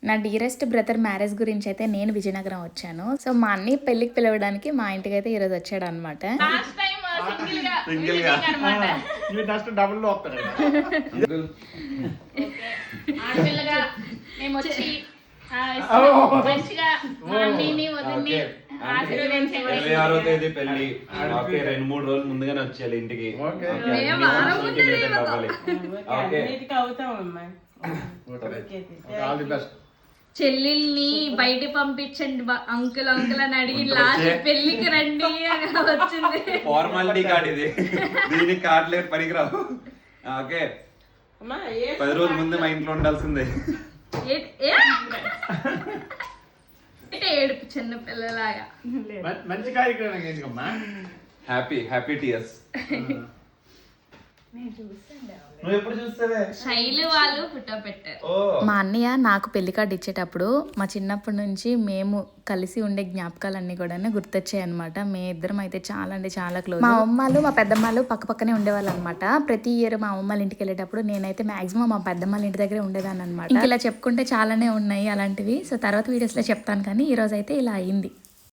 నా dearest brother marriage గురించి అయితే నేను విజయనగరం వచ్చాను. సో మా అన్ని పెళ్లికి పిలవడానికి మా ఇంటికి అయితే ఈరోజు వచ్చాడు అనమాట. పెళ్లి 2-3 రోజులు ముందుగానే వచ్చేయాలి ఇంటికి. చెల్లెల్ని బయట పంపించండి అంకుల్ అని అడిగి లాస్ట్ పెళ్లికి రండి అని వచ్చింది. ఫార్మాలిటీ కార్డ్ ఇది, దీనికి కార్డులే పనికిరావు. ఓకే 10 రోజుల ముందు మా ఇంట్లో ఉండాల్సిందే. ఏడుపు చిన్న పిల్లలాగా మంచి కార్యక్రమం. Happy tears. నువ్వు ఎప్పుడు చూస్తావే? శైలు వాళ్ళు ఫోటో పెట్టారు. మా అన్నయ్య నాకు పెళ్లి కార్డు ఇచ్చేటప్పుడు మా చిన్నప్పటి నుంచి మేము కలిసి ఉండే జ్ఞాపకాలన్నీ కూడా గుర్తొచ్చాయి అనమాట. మే ఇద్దరం అయితే చాలా అంటే చాలా క్లోజ్. మా అమ్మలు మా పెద్దమ్మలు పక్క పక్కనే ఉండేవాళ్ళు అనమాట. ప్రతి ఇయర్ మా అమ్మల ఇంటికి వెళ్ళేటప్పుడు నేనైతే మాక్సిమం మా పెద్దమ్మల ఇంటి దగ్గరే ఉండేదాన్ని అనమాట. ఇలా చెప్పుకుంటే చాలానే ఉన్నాయి అలాంటివి. సో తర్వాత వీడియోస్ లో చెప్తాను, కానీ ఈ రోజు అయితే ఇలా అయింది.